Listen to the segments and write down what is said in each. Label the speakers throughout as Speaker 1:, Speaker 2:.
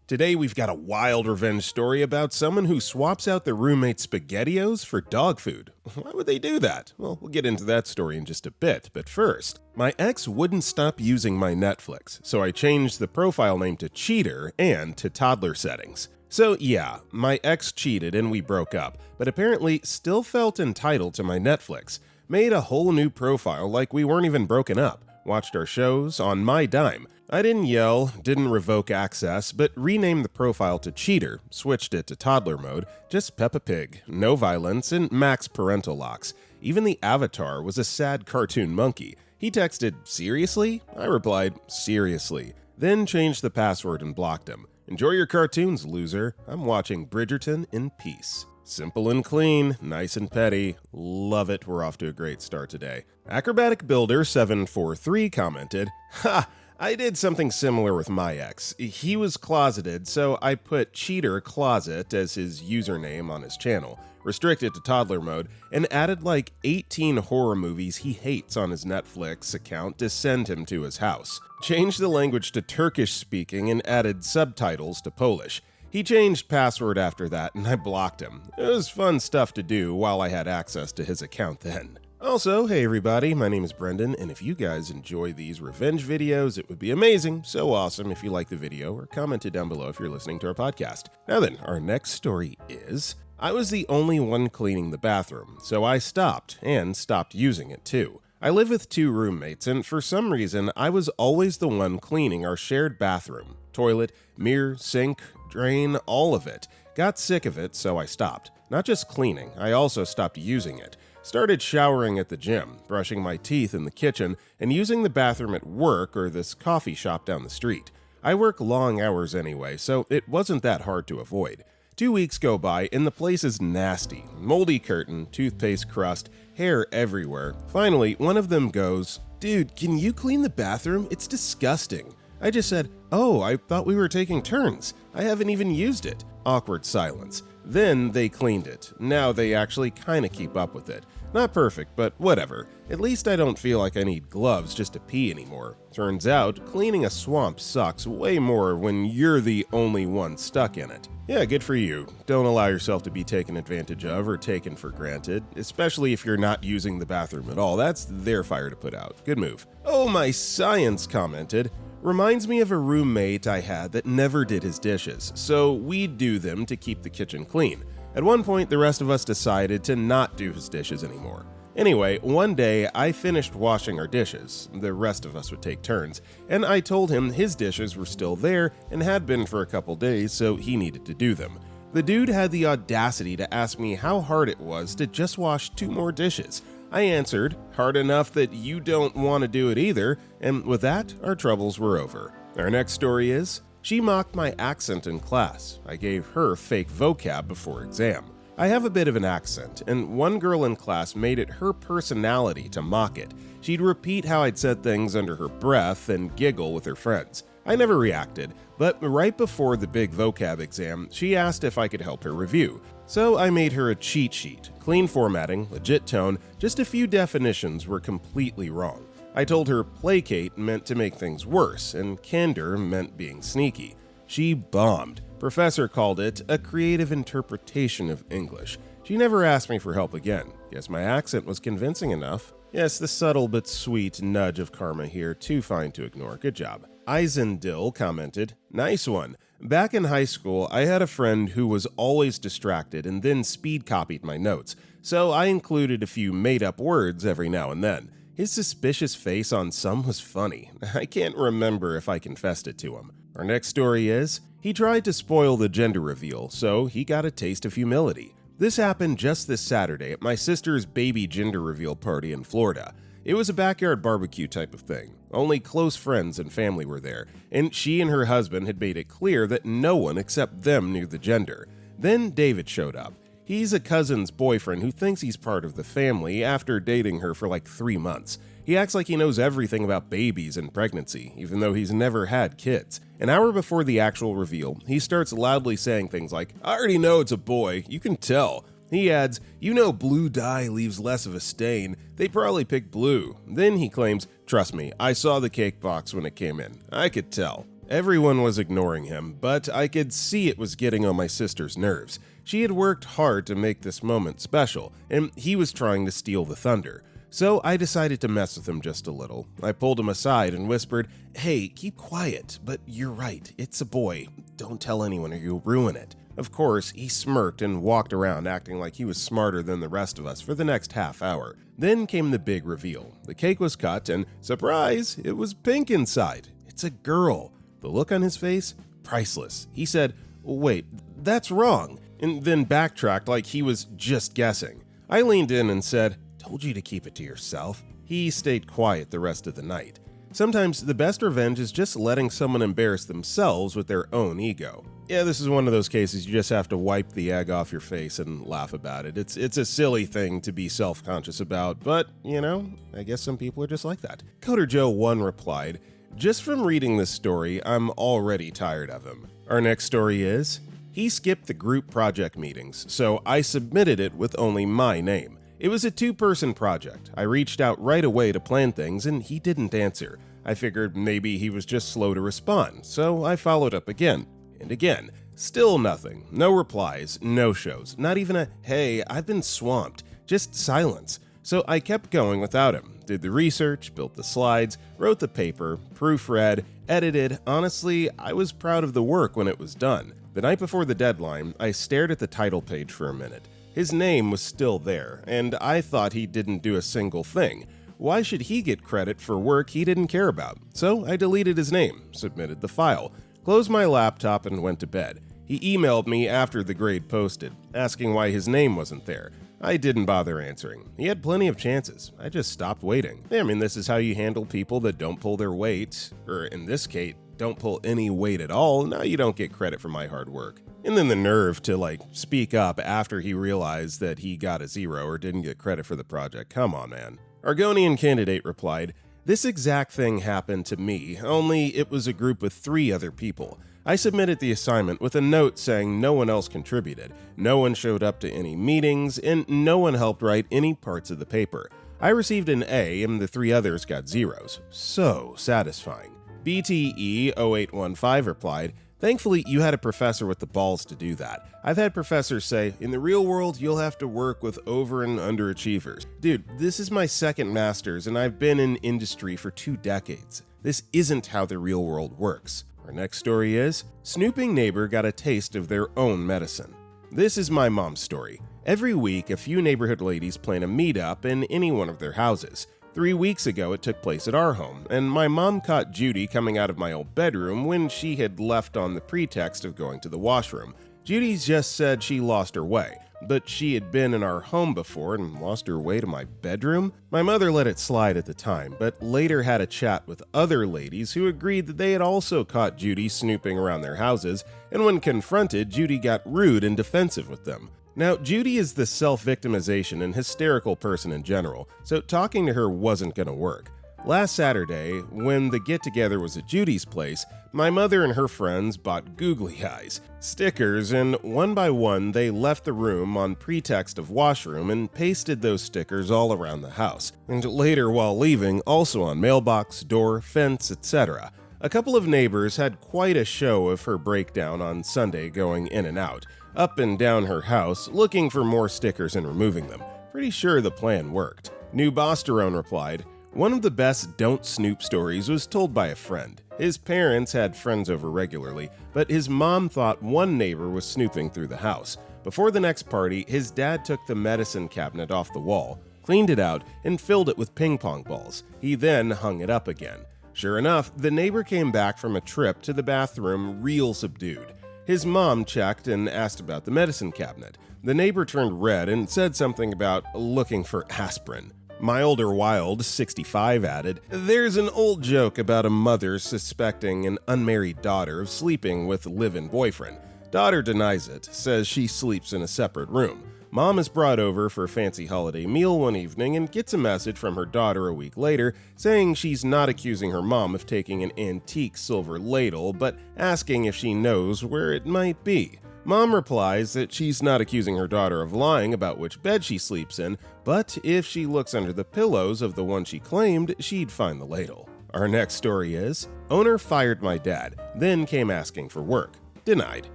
Speaker 1: Today we've got a wild revenge story about someone who swaps out their roommate's SpaghettiOs for dog food. Why would they do that? Well, we'll get into that story in just a bit, but first, my ex wouldn't stop using my Netflix, so I changed the profile name to Cheater and to toddler settings. So yeah, my ex cheated and we broke up, but apparently still felt entitled to my Netflix. Made a whole new profile like we weren't even broken up. Watched our shows on my dime. I didn't yell, didn't revoke access, but renamed the profile to Cheater, switched it to toddler mode, just Peppa Pig, no violence, and max parental locks. Even the avatar was a sad cartoon monkey. He texted, "Seriously?" I replied, "Seriously." Then changed the password and blocked him. Enjoy your cartoons, loser. I'm watching Bridgerton in peace. Simple and clean, nice and petty. Love it, we're off to a great start today. Acrobatic Builder 743 commented, "Ha! I did something similar with my ex. He was closeted, so I put Cheater Closet as his username on his channel, restricted to toddler mode, and added like 18 horror movies he hates on his Netflix account to send him to his house. Changed the language to Turkish speaking and added subtitles to Polish. He changed password after that and I blocked him. It was fun stuff to do while I had access to his account then. Also, hey everybody, my name is Brendan, and if you guys enjoy these revenge videos, it would be amazing, so awesome if you like the video, or comment it down below if you're listening to our podcast. Now then, our next story is, I was the only one cleaning the bathroom, so I stopped, and stopped using it too. I live with 2 roommates, and for some reason, I was always the one cleaning our shared bathroom. Toilet, mirror, sink, drain, all of it. Got sick of it, so I stopped. Not just cleaning, I also stopped using it. Started showering at the gym, brushing my teeth in the kitchen, and using the bathroom at work or this coffee shop down the street. I work long hours anyway, so it wasn't that hard to avoid. 2 weeks go by and the place is nasty. Moldy curtain, toothpaste crust, hair everywhere. Finally, one of them goes, "Dude, can you clean the bathroom? It's disgusting." I just said, "Oh, I thought we were taking turns. I haven't even used it." Awkward silence. Then they cleaned it. Now they actually kinda keep up with it. Not perfect, but whatever. At least I don't feel like I need gloves just to pee anymore. Turns out, cleaning a swamp sucks way more when you're the only one stuck in it. Yeah, good for you. Don't allow yourself to be taken advantage of or taken for granted, especially if you're not using the bathroom at all. That's their fire to put out. Good move. Oh, my science commented, "Reminds me of a roommate I had that never did his dishes, so we'd do them to keep the kitchen clean. At one point, the rest of us decided to not do his dishes anymore. Anyway, one day I finished washing our dishes, the rest of us would take turns, and I told him his dishes were still there and had been for a couple days, so he needed to do them. The dude had the audacity to ask me how hard it was to just wash 2 more dishes. I answered, hard enough that you don't want to do it either, and with that, our troubles were over. Our next story is, she mocked my accent in class. I gave her fake vocab before exam. I have a bit of an accent, and one girl in class made it her personality to mock it. She'd repeat how I'd said things under her breath and giggle with her friends. I never reacted, but right before the big vocab exam, she asked if I could help her review. So I made her a cheat sheet, clean formatting, legit tone, just a few definitions were completely wrong. I told her placate meant to make things worse, and candor meant being sneaky. She bombed. Professor called it a creative interpretation of English. She never asked me for help again. Guess my accent was convincing enough. Yes, the subtle but sweet nudge of karma here, too fine to ignore. Good job. Eisendill commented, "Nice one. Back in high school, I had a friend who was always distracted and then speed copied my notes, so I included a few made-up words every now and then. His suspicious face on some was funny. I can't remember if I confessed it to him." Our next story is, he tried to spoil the gender reveal, so he got a taste of humility. This happened just this Saturday at my sister's baby gender reveal party in Florida. It was a backyard barbecue type of thing. Only close friends and family were there, and she and her husband had made it clear that no one except them knew the gender. Then David showed up. He's a cousin's boyfriend who thinks he's part of the family after dating her for like 3 months. He acts like he knows everything about babies and pregnancy, even though he's never had kids. An hour before the actual reveal, he starts loudly saying things like, "I already know it's a boy, you can tell." He adds, "You know blue dye leaves less of a stain, they probably picked blue." Then he claims, "Trust me, I saw the cake box when it came in, I could tell." Everyone was ignoring him, but I could see it was getting on my sister's nerves. She had worked hard to make this moment special, and he was trying to steal the thunder. So I decided to mess with him just a little. I pulled him aside and whispered, "Hey, keep quiet, but you're right, it's a boy. Don't tell anyone or you'll ruin it." Of course, he smirked and walked around acting like he was smarter than the rest of us for the next half hour. Then came the big reveal. The cake was cut and, surprise, it was pink inside. It's a girl. The look on his face? Priceless. He said, "Wait, that's wrong," and then backtracked like he was just guessing. I leaned in and said, "Told you to keep it to yourself." He stayed quiet the rest of the night. Sometimes the best revenge is just letting someone embarrass themselves with their own ego. Yeah, this is one of those cases you just have to wipe the egg off your face and laugh about it. It's a silly thing to be self-conscious about, but, I guess some people are just like that. Coder Joe 1 replied, "Just from reading this story, I'm already tired of him." Our next story is, he skipped the group project meetings, so I submitted it with only my name. It was a 2-person project. I reached out right away to plan things and he didn't answer. I figured maybe he was just slow to respond, so I followed up again and again. Still nothing. No replies, no shows, not even a "hey, I've been swamped," just silence. So I kept going without him. Did the research, built the slides, wrote the paper, proofread, edited. Honestly, I was proud of the work when it was done. The night before the deadline, I stared at the title page for a minute. His name was still there, and I thought he didn't do a single thing. Why should he get credit for work he didn't care about? So I deleted his name, submitted the file, closed my laptop, and went to bed. He emailed me after the grade posted, asking why his name wasn't there. I didn't bother answering. He had plenty of chances. I just stopped waiting. This is how you handle people that don't pull their weight, or in this case, don't pull any weight at all. Now you don't get credit for my hard work. And then the nerve to speak up after he realized that he got a 0 or didn't get credit for the project. Come on, man. Argonian Candidate replied, "This exact thing happened to me, only it was a group with 3 other people. I submitted the assignment with a note saying no one else contributed, no one showed up to any meetings, and no one helped write any parts of the paper. I received an A and the 3 others got 0s. So satisfying." BTE0815 replied, "Thankfully, you had a professor with the balls to do that. I've had professors say, in the real world, you'll have to work with over and underachievers. Dude, this is my 2nd master's and I've been in industry for 2 decades. This isn't how the real world works." Our next story is, snooping neighbor got a taste of their own medicine. This is my mom's story. Every week, a few neighborhood ladies plan a meetup in any one of their houses. 3 weeks ago, it took place at our home, and my mom caught Judy coming out of my old bedroom when she had left on the pretext of going to the washroom. Judy just said she lost her way, but she had been in our home before and lost her way to my bedroom? My mother let it slide at the time, but later had a chat with other ladies who agreed that they had also caught Judy snooping around their houses, and when confronted, Judy got rude and defensive with them. Now, Judy is the self-victimization and hysterical person in general, so talking to her wasn't going to work. Last Saturday, when the get-together was at Judy's place, my mother and her friends bought googly eyes, stickers, and one by one they left the room on pretext of washroom and pasted those stickers all around the house, and later while leaving also on mailbox, door, fence, etc. A couple of neighbors had quite a show of her breakdown on Sunday, going in and out, up and down her house, looking for more stickers and removing them. Pretty sure the plan worked. New Bosterone replied, "One of the best don't snoop stories was told by a friend. His parents had friends over regularly, but his mom thought one neighbor was snooping through the house. Before the next party, his dad took the medicine cabinet off the wall, cleaned it out, and filled it with ping pong balls. He then hung it up again. Sure enough, the neighbor came back from a trip to the bathroom real subdued. His mom checked and asked about the medicine cabinet. The neighbor turned red and said something about looking for aspirin. My older Wild, 65, added, "There's an old joke about a mother suspecting an unmarried daughter of sleeping with a live-in boyfriend. Daughter denies it, says she sleeps in a separate room. Mom is brought over for a fancy holiday meal one evening and gets a message from her daughter a week later saying she's not accusing her mom of taking an antique silver ladle, but asking if she knows where it might be. Mom replies that she's not accusing her daughter of lying about which bed she sleeps in, but if she looks under the pillows of the one she claimed, she'd find the ladle." Our next story is, owner fired my dad, then came asking for work. Denied.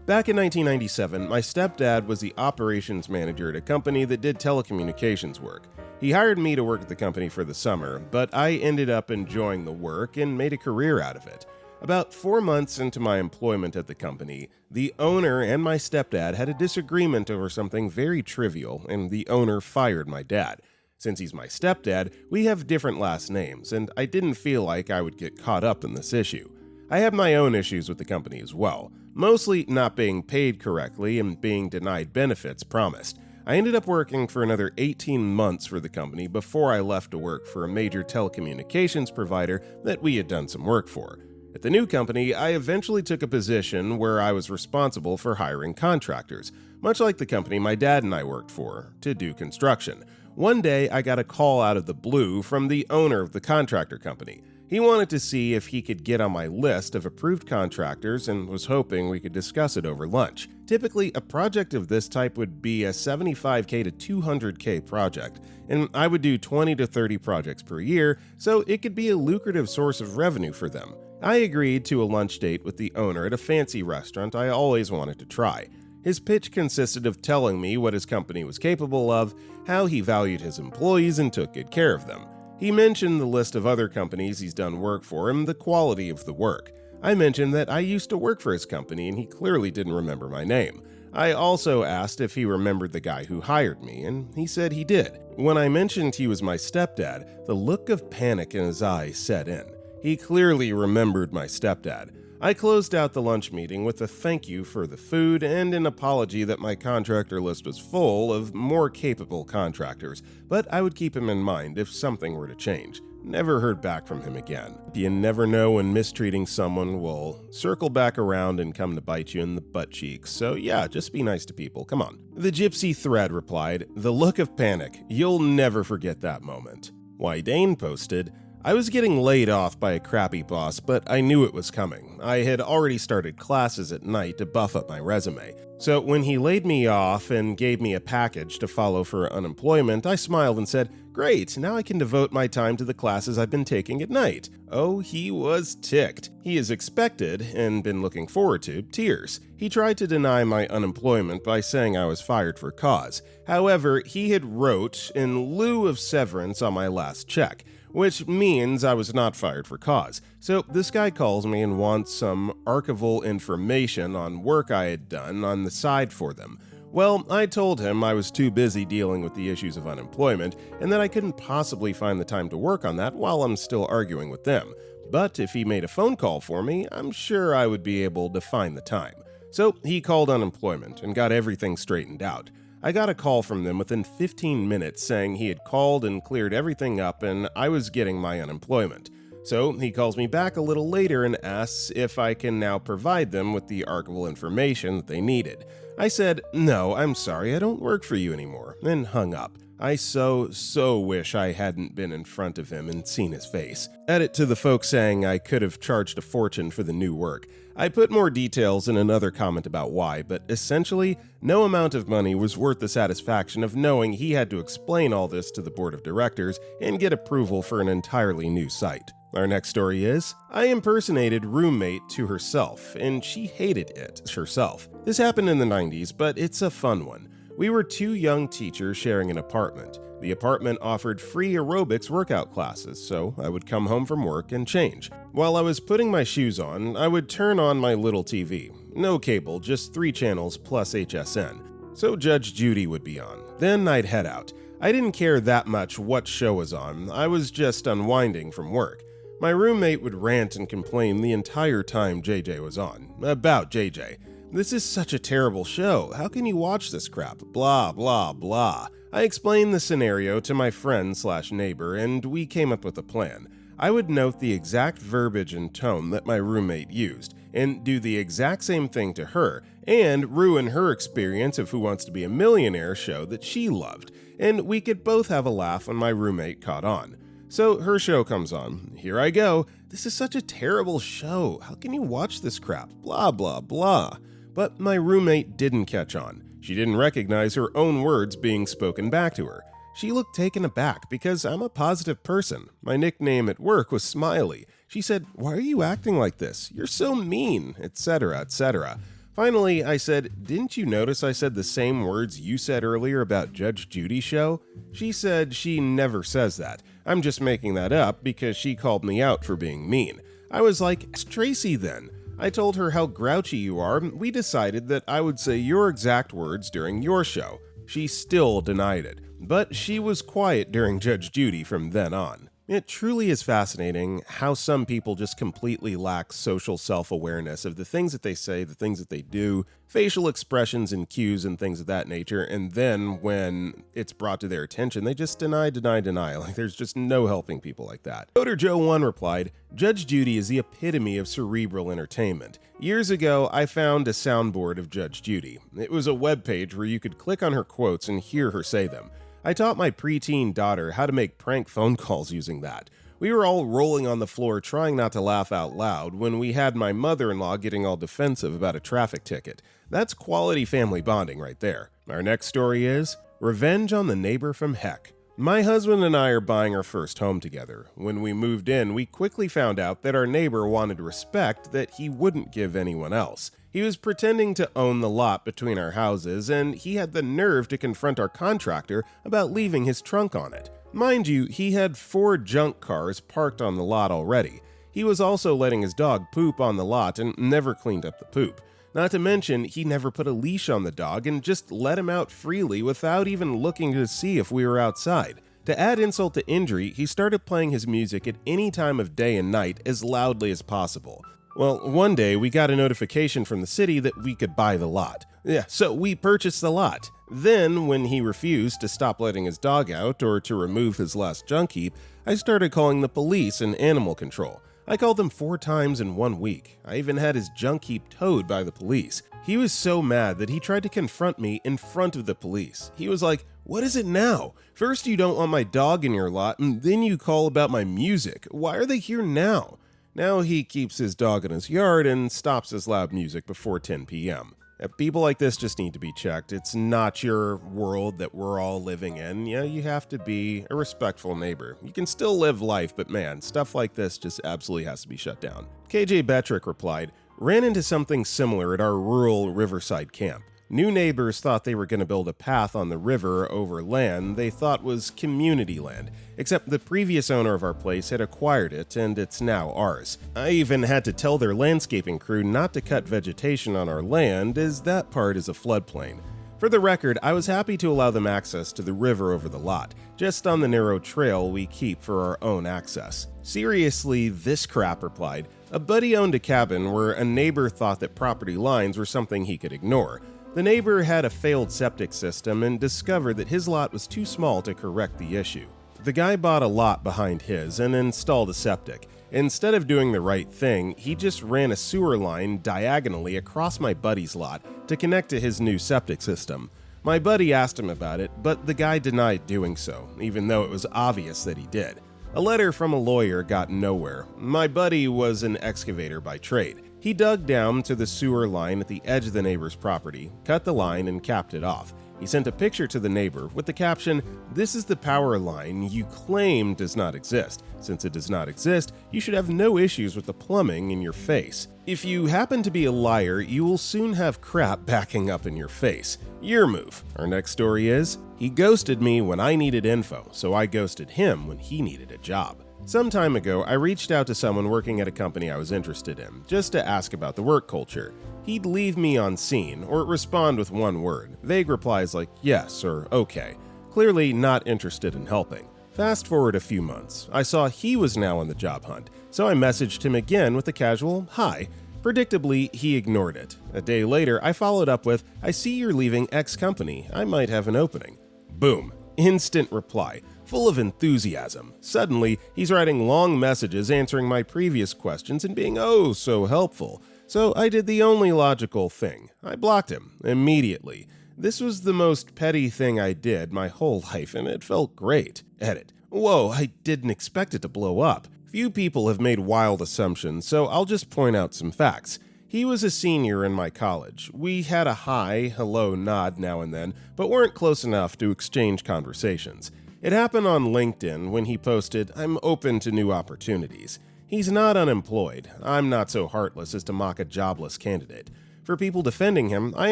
Speaker 1: Back in 1997, my stepdad was the operations manager at a company that did telecommunications work. He hired me to work at the company for the summer, but I ended up enjoying the work and made a career out of it. About 4 months into my employment at the company, the owner and my stepdad had a disagreement over something very trivial, and the owner fired my dad. Since he's my stepdad, we have different last names, and I didn't feel like I would get caught up in this issue. I have my own issues with the company as well, mostly not being paid correctly and being denied benefits promised. I ended up working for another 18 months for the company before I left to work for a major telecommunications provider that we had done some work for. At the new company, I eventually took a position where I was responsible for hiring contractors, much like the company my dad and I worked for, to do construction. One day, I got a call out of the blue from the owner of the contractor company. He wanted to see if he could get on my list of approved contractors and was hoping we could discuss it over lunch. Typically, a project of this type would be a $75K to $200K project, and I would do 20 to 30 projects per year, so it could be a lucrative source of revenue for them. I agreed to a lunch date with the owner at a fancy restaurant I always wanted to try. His pitch consisted of telling me what his company was capable of, how he valued his employees and took good care of them. He mentioned the list of other companies he's done work for and the quality of the work. I mentioned that I used to work for his company and he clearly didn't remember my name. I also asked if he remembered the guy who hired me, and he said he did. When I mentioned he was my stepdad, the look of panic in his eyes set in. He clearly remembered my stepdad. I closed out the lunch meeting with a thank you for the food and an apology that my contractor list was full of more capable contractors, but I would keep him in mind if something were to change. Never heard back from him again. You never know when mistreating someone will circle back around and come to bite you in the butt cheeks, so yeah, just be nice to people, come on. The Gypsy Thread replied, "The look of panic, you'll never forget that moment." Why Dane posted, "I was getting laid off by a crappy boss, but I knew it was coming. I had already started classes at night to buff up my resume. So when he laid me off and gave me a package to follow for unemployment, I smiled and said, 'Great, now I can devote my time to the classes I've been taking at night.' Oh, he was ticked. He has expected, and been looking forward to, tears. He tried to deny my unemployment by saying I was fired for cause. However, he had wrote in lieu of severance on my last check, which means I was not fired for cause. So this guy calls me and wants some archival information on work I had done on the side for them. Well, I told him I was too busy dealing with the issues of unemployment and that I couldn't possibly find the time to work on that while I'm still arguing with them. But if he made a phone call for me, I'm sure I would be able to find the time. So he called unemployment and got everything straightened out. I got a call from them within 15 minutes saying he had called and cleared everything up and I was getting my unemployment. So he calls me back a little later and asks if I can now provide them with the archival information that they needed. I said, "No, I'm sorry, I don't work for you anymore," and hung up. I so wish I hadn't been in front of him and seen his face. Edit to the folks saying I could have charged a fortune for the new work. I put more details in another comment about why, but essentially, no amount of money was worth the satisfaction of knowing he had to explain all this to the board of directors and get approval for an entirely new site. Our next story is, I impersonated roommate to herself, and she hated it herself. This happened in the 90s, but it's a fun one. We were two young teachers sharing an apartment. The apartment offered free aerobics workout classes, so I would come home from work and change. While I was putting my shoes on, I would turn on my little TV. No cable, just 3 channels plus HSN. So Judge Judy would be on. Then I'd head out. I didn't care that much what show was on, I was just unwinding from work. My roommate would rant and complain the entire time JJ was on. About JJ. "This is such a terrible show. How can you watch this crap? Blah, blah, blah." I explained the scenario to my friend/neighbor, and we came up with a plan. I would note the exact verbiage and tone that my roommate used, and do the exact same thing to her, and ruin her experience of Who Wants to Be a Millionaire show that she loved, and we could both have a laugh when my roommate caught on. So her show comes on. Here I go. "This is such a terrible show. How can you watch this crap? Blah, blah, blah." But my roommate didn't catch on. She didn't recognize her own words being spoken back to her. She looked taken aback because I'm a positive person. My nickname at work was Smiley, She said, "Why are you acting like this? You're so mean," etc., etc. Finally, I said, "Didn't you notice I said the same words you said earlier about Judge Judy's show?" She said she never says that. I'm just making that up because she called me out for being mean. I was like, "It's Tracy then." I told her how grouchy you are. We decided that I would say your exact words during your show. She still denied it, but she was quiet during Judge Judy from then on. It truly is fascinating how some people just completely lack social self-awareness of the things that they say, the things that they do, facial expressions and cues and things of that nature, and then when it's brought to their attention, they just deny. Like there's just no helping people like that. Coder Joe1 replied, "Judge Judy is the epitome of cerebral entertainment. Years ago, I found a soundboard of Judge Judy. It was a webpage where you could click on her quotes and hear her say them. I taught my preteen daughter how to make prank phone calls using that. We were all rolling on the floor trying not to laugh out loud when we had my mother-in-law getting all defensive about a traffic ticket. That's quality family bonding right there." Our next story is Revenge on the Neighbor from Heck. My husband and I are buying our first home together. When we moved in, we quickly found out that our neighbor wanted respect that he wouldn't give anyone else. He was pretending to own the lot between our houses, and he had the nerve to confront our contractor about leaving his trunk on it. Mind you, he had 4 junk cars parked on the lot already. He was also letting his dog poop on the lot and never cleaned up the poop. Not to mention, he never put a leash on the dog and just let him out freely without even looking to see if we were outside. To add insult to injury, he started playing his music at any time of day and night as loudly as possible. Well, one day we got a notification from the city that we could buy the lot. So we purchased the lot. Then, when he refused to stop letting his dog out or to remove his last junk heap, I started calling the police and animal control. I called them 4 times in 1 week. I even had his junk heap towed by the police. He was so mad that he tried to confront me in front of the police. He was like, "What is it now? First you don't want my dog in your lot, and then you call about my music. Why are they here now?" Now he keeps his dog in his yard and stops his loud music before 10 p.m. People like this just need to be checked. It's not your world that we're all living in. You have to be a respectful neighbor. You can still live life, but man, stuff like this just absolutely has to be shut down. KJ Betrick replied, "Ran into something similar at our rural riverside camp. New neighbors thought they were going to build a path on the river over land they thought was community land, except the previous owner of our place had acquired it and it's now ours. I even had to tell their landscaping crew not to cut vegetation on our land as that part is a floodplain. For the record, I was happy to allow them access to the river over the lot, just on the narrow trail we keep for our own access." Seriously, this crap replied, "A buddy owned a cabin where a neighbor thought that property lines were something he could ignore. The neighbor had a failed septic system and discovered that his lot was too small to correct the issue. The guy bought a lot behind his and installed a septic. Instead of doing the right thing, he just ran a sewer line diagonally across my buddy's lot to connect to his new septic system. My buddy asked him about it, but the guy denied doing so, even though it was obvious that he did. A letter from a lawyer got nowhere. My buddy was an excavator by trade. He dug down to the sewer line at the edge of the neighbor's property, cut the line, and capped it off. He sent a picture to the neighbor with the caption, "This is the power line you claim does not exist. Since it does not exist, you should have no issues with the plumbing in your face. If you happen to be a liar, you will soon have crap backing up in your face. Your move." Our next story is, "He ghosted me when I needed info, so I ghosted him when he needed a job." Some time ago, I reached out to someone working at a company I was interested in, just to ask about the work culture. He'd leave me on scene, or respond with one word, vague replies like yes or okay, clearly not interested in helping. Fast forward a few months, I saw he was now on the job hunt, so I messaged him again with a casual hi. Predictably, he ignored it. A day later, I followed up with, "I see you're leaving X company, I might have an opening." Boom, instant reply. Full of enthusiasm. Suddenly, he's writing long messages answering my previous questions and being oh so helpful. So I did the only logical thing. I blocked him immediately. This was the most petty thing I did my whole life, and it felt great. Edit. Whoa, I didn't expect it to blow up. Few people have made wild assumptions, so I'll just point out some facts. He was a senior in my college. We had a hi, hello nod now and then, but weren't close enough to exchange conversations. It happened on LinkedIn when he posted, "I'm open to new opportunities." He's not unemployed. I'm not so heartless as to mock a jobless candidate. For people defending him, I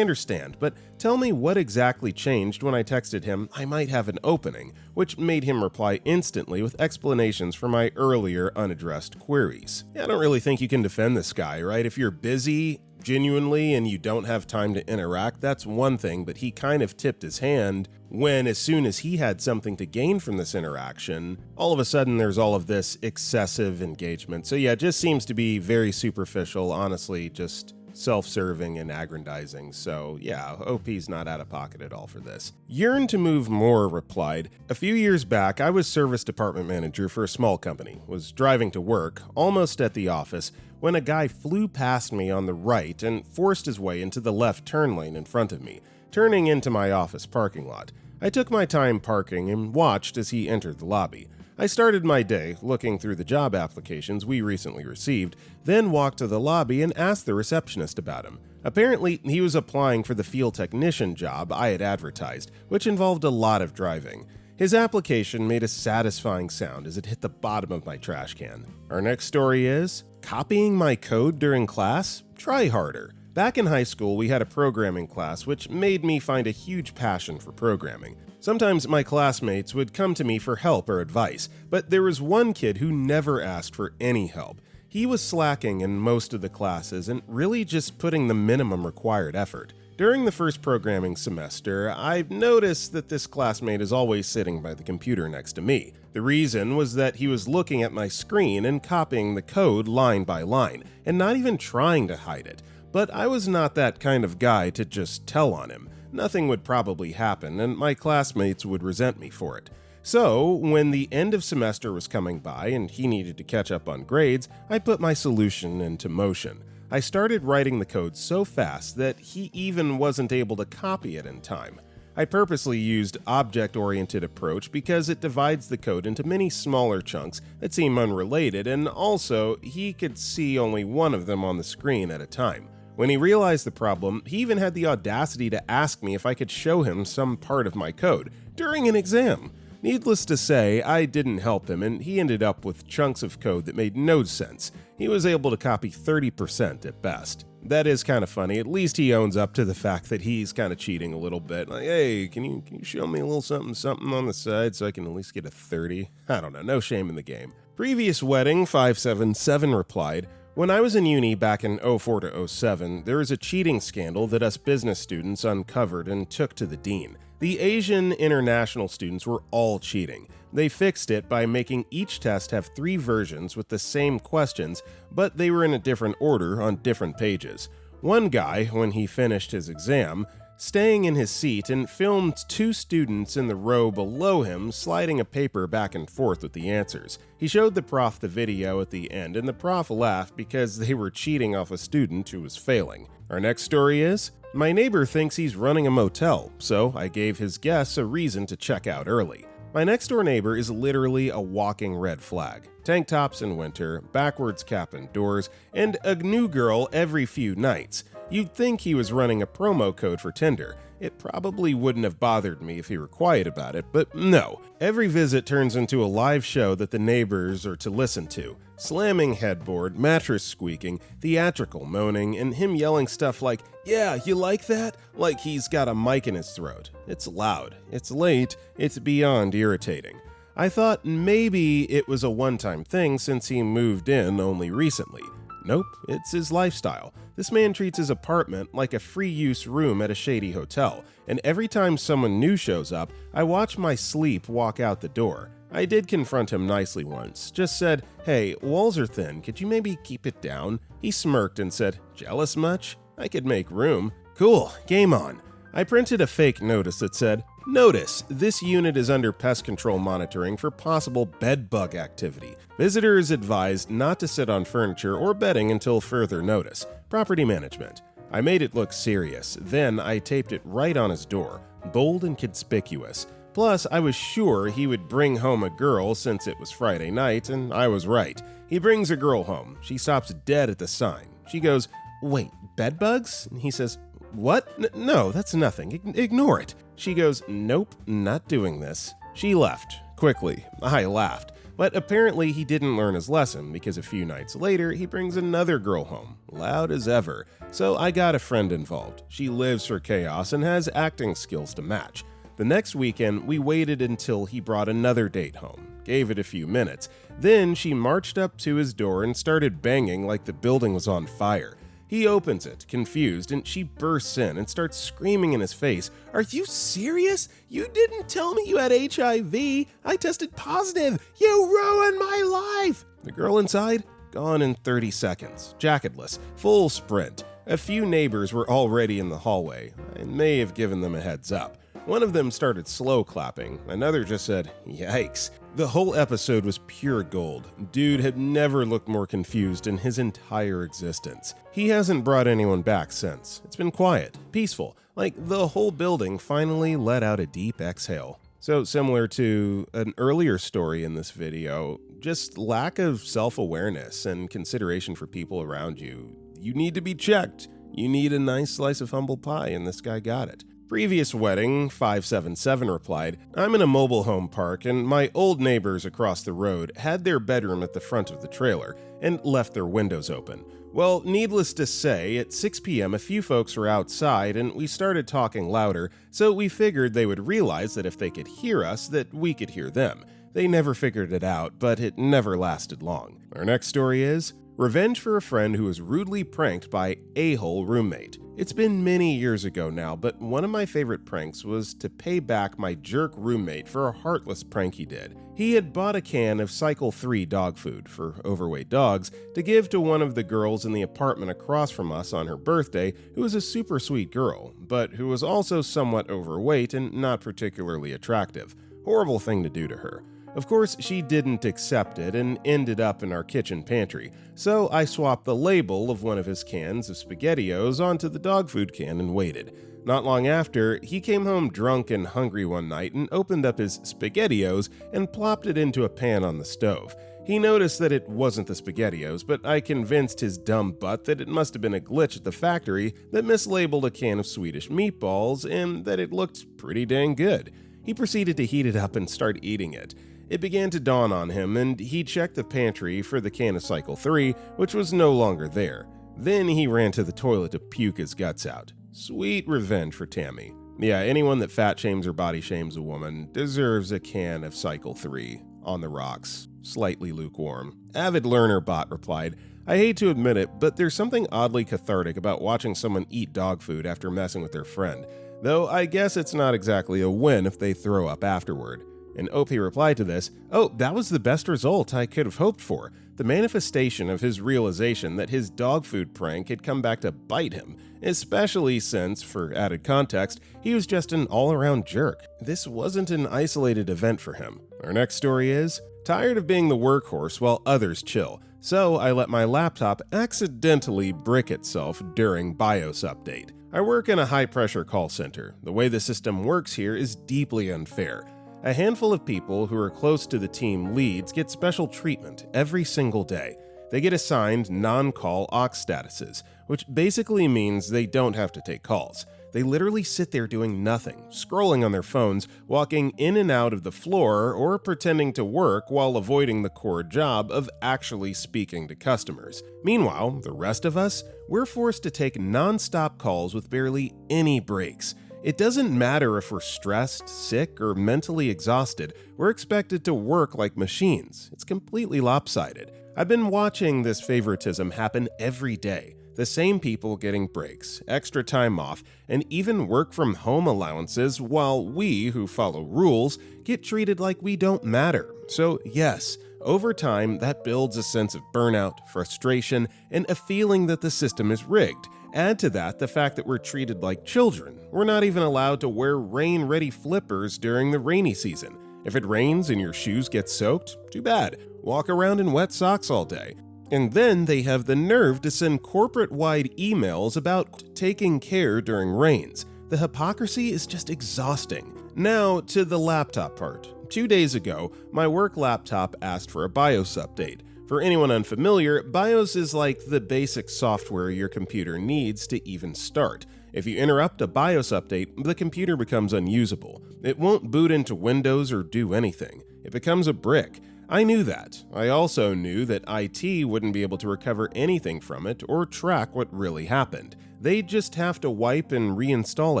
Speaker 1: understand, but tell me what exactly changed when I texted him I might have an opening, which made him reply instantly with explanations for my earlier unaddressed queries. I don't really think you can defend this guy, right? If you're busy, genuinely, and you don't have time to interact, that's one thing, but he kind of tipped his hand when, as soon as he had something to gain from this interaction, all of a sudden there's all of this excessive engagement. So yeah, it just seems to be very superficial, honestly, just self-serving and aggrandizing. So yeah, OP's not out of pocket at all for this. Yearn to Move More replied, "A few years back, I was service department manager for a small company, was driving to work, almost at the office, when a guy flew past me on the right and forced his way into the left turn lane in front of me, turning into my office parking lot. I took my time parking and watched as he entered the lobby. I started my day looking through the job applications we recently received, then walked to the lobby and asked the receptionist about him. Apparently, he was applying for the field technician job I had advertised, which involved a lot of driving. His application made a satisfying sound as it hit the bottom of my trash can." Our next story is, "Copying my code during class? Try harder." Back in high school, we had a programming class which made me find a huge passion for programming. Sometimes my classmates would come to me for help or advice, but there was one kid who never asked for any help. He was slacking in most of the classes and really just putting the minimum required effort. During the first programming semester, I noticed that this classmate is always sitting by the computer next to me. The reason was that he was looking at my screen and copying the code line by line, and not even trying to hide it. But I was not that kind of guy to just tell on him. Nothing would probably happen, and my classmates would resent me for it. So, when the end of semester was coming by and he needed to catch up on grades, I put my solution into motion. I started writing the code so fast that he even wasn't able to copy it in time. I purposely used object-oriented approach because it divides the code into many smaller chunks that seem unrelated, and also he could see only one of them on the screen at a time. When he realized the problem, he even had the audacity to ask me if I could show him some part of my code during an exam. Needless to say, I didn't help him, and he ended up with chunks of code that made no sense. He was able to copy 30% at best. That is kind of funny. At least he owns up to the fact that he's kind of cheating a little bit. Like, hey, can you show me a little something on the side so I can at least get a 30? I don't know, no shame in the game. Previous Wedding 577 replied, "When I was in uni back in 04 to 07, there was a cheating scandal that us business students uncovered and took to the dean. The Asian international students were all cheating. They fixed it by making each test have 3 versions with the same questions, but they were in a different order on different pages. One guy, when he finished his exam, staying in his seat and filmed 2 students in the row below him sliding a paper back and forth with the answers. He showed the prof the video at the end, and the prof laughed because they were cheating off a student who was failing." Our next story is, "My neighbor thinks he's running a motel, so I gave his guests a reason to check out early. My next door neighbor is literally a walking red flag. Tank tops in winter, backwards cap indoors, and a new girl every few nights. You'd think he was running a promo code for Tinder. It probably wouldn't have bothered me if he were quiet about it, but no. Every visit turns into a live show that the neighbors are to listen to. Slamming headboard, mattress squeaking, theatrical moaning, and him yelling stuff like, 'Yeah, you like that?' like he's got a mic in his throat. It's loud, it's late, it's beyond irritating. I thought maybe it was a one-time thing since he moved in only recently. Nope, it's his lifestyle. This man treats his apartment like a free-use room at a shady hotel, and every time someone new shows up, I watch my sleep walk out the door. I did confront him nicely once, just said, 'Hey, walls are thin, could you maybe keep it down?' He smirked and said, 'Jealous much? I could make room.' Cool, game on. I printed a fake notice that said, 'Notice, this unit is under pest control monitoring for possible bed bug activity. Visitors advised not to sit on furniture or bedding until further notice. Property management.' I made it look serious, then I taped it right on his door, bold and conspicuous. Plus, I was sure he would bring home a girl since it was Friday night, and I was right. He brings a girl home. She stops dead at the sign. She goes, 'Wait, bed bugs?' And he says, 'What? No, that's nothing. Ignore it.' She goes, 'Nope, not doing this.' She left. Quickly. I laughed. But apparently he didn't learn his lesson because a few nights later he brings another girl home, loud as ever. So I got a friend involved. She lives for chaos and has acting skills to match. The next weekend, we waited until he brought another date home, gave it a few minutes. Then she marched up to his door and started banging like the building was on fire. He opens it, confused, and she bursts in and starts screaming in his face, "Are you serious? You didn't tell me you had HIV. I tested positive. You ruined my life." The girl inside, gone in 30 seconds, jacketless, full sprint. A few neighbors were already in the hallway. I may have given them a heads up. One of them started slow clapping, another just said, "Yikes." The whole episode was pure gold. Dude had never looked more confused in his entire existence. He hasn't brought anyone back since. It's been quiet, peaceful, like the whole building finally let out a deep exhale. So similar to an earlier story in this video, just lack of self-awareness and consideration for people around you. You need to be checked. You need a nice slice of humble pie, and this guy got it. Previous wedding, 577 replied, "I'm in a mobile home park and my old neighbors across the road had their bedroom at the front of the trailer and left their windows open. Well, needless to say, at 6 p.m. a few folks were outside and we started talking louder, so we figured they would realize that if they could hear us, that we could hear them. They never figured it out, but it never lasted long." Our next story is revenge for a friend who was rudely pranked by a-hole roommate. It's been many years ago now, but one of my favorite pranks was to pay back my jerk roommate for a heartless prank he did. He had bought a can of Cycle 3 dog food for overweight dogs to give to one of the girls in the apartment across from us on her birthday, who was a super sweet girl, but who was also somewhat overweight and not particularly attractive. Horrible thing to do to her. Of course, she didn't accept it and ended up in our kitchen pantry, so I swapped the label of one of his cans of SpaghettiOs onto the dog food can and waited. Not long after, he came home drunk and hungry one night and opened up his SpaghettiOs and plopped it into a pan on the stove. He noticed that it wasn't the SpaghettiOs, but I convinced his dumb butt that it must have been a glitch at the factory that mislabeled a can of Swedish meatballs and that it looked pretty dang good. He proceeded to heat it up and start eating it. It began to dawn on him, and he checked the pantry for the can of Cycle 3, which was no longer there. Then he ran to the toilet to puke his guts out. Sweet revenge for Tammy. Yeah, anyone that fat shames or body shames a woman deserves a can of Cycle 3. On the rocks. Slightly lukewarm. Avid Learner Bot replied, "I hate to admit it, but there's something oddly cathartic about watching someone eat dog food after messing with their friend. Though I guess it's not exactly a win if they throw up afterward." And OP replied to this, "Oh, that was the best result I could have hoped for. The manifestation of his realization that his dog food prank had come back to bite him, especially since, for added context, he was just an all-around jerk. This wasn't an isolated event for him." Our next story is, tired of being the workhorse while others chill, so I let my laptop accidentally brick itself during BIOS update. I work in a high-pressure call center. The way the system works here is deeply unfair. A handful of people who are close to the team leads get special treatment every single day. They get assigned non-call aux statuses, which basically means they don't have to take calls. They literally sit there doing nothing, scrolling on their phones, walking in and out of the floor, or pretending to work while avoiding the core job of actually speaking to customers. Meanwhile, the rest of us, we're forced to take non-stop calls with barely any breaks. It doesn't matter if we're stressed, sick, or mentally exhausted, we're expected to work like machines. It's completely lopsided. I've been watching this favoritism happen every day. The same people getting breaks, extra time off, and even work from home allowances, while we, who follow rules, get treated like we don't matter. So yes, over time, that builds a sense of burnout, frustration, and a feeling that the system is rigged. Add to that the fact that we're treated like children. We're not even allowed to wear rain-ready flippers during the rainy season. If it rains and your shoes get soaked, too bad. Walk around in wet socks all day. And then they have the nerve to send corporate-wide emails about taking care during rains. The hypocrisy is just exhausting. Now to the laptop part. 2 days ago, my work laptop asked for a BIOS update. For anyone unfamiliar, BIOS is like the basic software your computer needs to even start. If you interrupt a BIOS update, the computer becomes unusable. It won't boot into Windows or do anything. It becomes a brick. I knew that. I also knew that IT wouldn't be able to recover anything from it or track what really happened. They'd just have to wipe and reinstall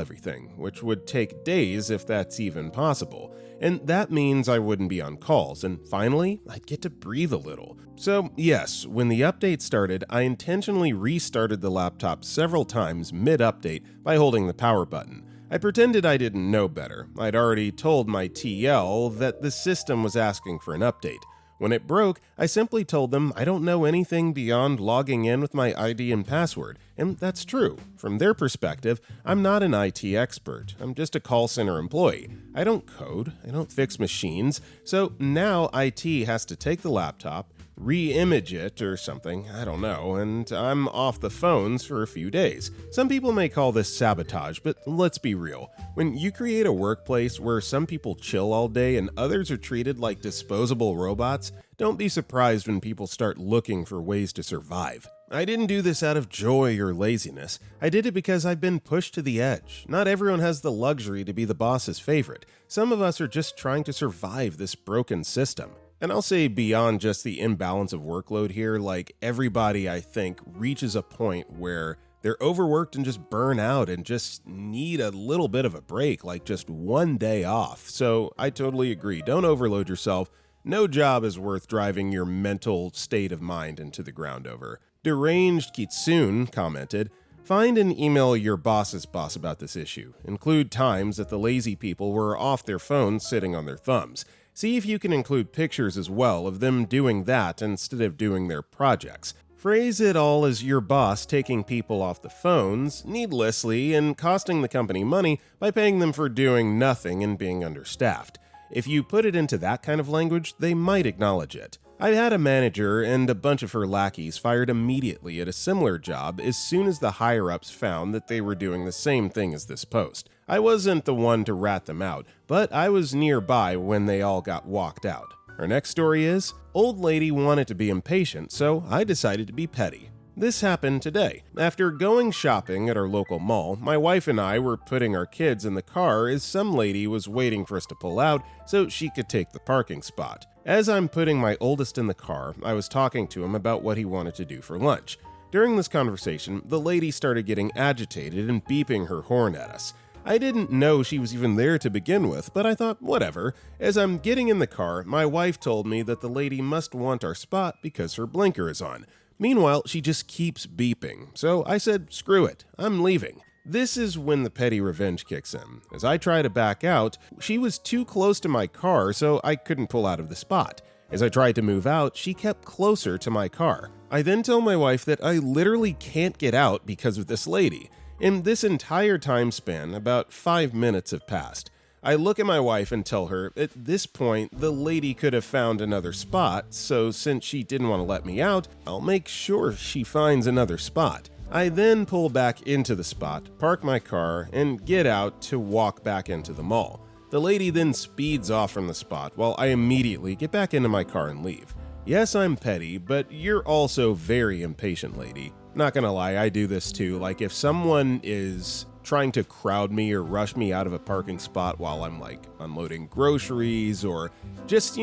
Speaker 1: everything, which would take days if that's even possible. And that means I wouldn't be on calls, and finally, I'd get to breathe a little. So yes, when the update started, I intentionally restarted the laptop several times mid-update by holding the power button. I pretended I didn't know better. I'd already told my TL that the system was asking for an update. When it broke, I simply told them I don't know anything beyond logging in with my ID and password, and that's true. From their perspective, I'm not an IT expert. I'm just a call center employee. I don't code, I don't fix machines, so now IT has to take the laptop, re-image it or something, I don't know, and I'm off the phones for a few days. Some people may call this sabotage, but let's be real. When you create a workplace where some people chill all day and others are treated like disposable robots, don't be surprised when people start looking for ways to survive. I didn't do this out of joy or laziness. I did it because I've been pushed to the edge. Not everyone has the luxury to be the boss's favorite. Some of us are just trying to survive this broken system. And I'll say beyond just the imbalance of workload here, like everybody I think reaches a point where they're overworked and just burn out and just need a little bit of a break, like just one day off. So I totally agree. Don't overload yourself. No job is worth driving your mental state of mind into the ground over. Deranged Kitsune commented, "Find and email your boss's boss about this issue. Include times that the lazy people were off their phones sitting on their thumbs. See if you can include pictures as well of them doing that instead of doing their projects. Phrase it all as your boss taking people off the phones needlessly and costing the company money by paying them for doing nothing and being understaffed. If you put it into that kind of language, they might acknowledge it. I had a manager and a bunch of her lackeys fired immediately at a similar job as soon as the higher-ups found that they were doing the same thing as this post. I wasn't the one to rat them out, but I was nearby when they all got walked out." Our next story is, "Old lady wanted to be impatient, so I decided to be petty." This happened today. After going shopping at our local mall, my wife and I were putting our kids in the car as some lady was waiting for us to pull out so she could take the parking spot. As I'm putting my oldest in the car, I was talking to him about what he wanted to do for lunch. During this conversation, the lady started getting agitated and beeping her horn at us. I didn't know she was even there to begin with, but I thought, whatever. As I'm getting in the car, my wife told me that the lady must want our spot because her blinker is on. Meanwhile, she just keeps beeping, so I said, screw it, I'm leaving. This is when the petty revenge kicks in. As I try to back out, she was too close to my car, so I couldn't pull out of the spot. As I tried to move out, she kept closer to my car. I then tell my wife that I literally can't get out because of this lady. In this entire time span, about 5 minutes have passed. I look at my wife and tell her, at this point, the lady could have found another spot, so since she didn't want to let me out, I'll make sure she finds another spot. I then pull back into the spot, park my car, and get out to walk back into the mall. The lady then speeds off from the spot while I immediately get back into my car and leave. Yes, I'm petty, but you're also very impatient, lady. Not gonna lie, I do this too. Like, if someone is trying to crowd me or rush me out of a parking spot while I'm like unloading groceries or just,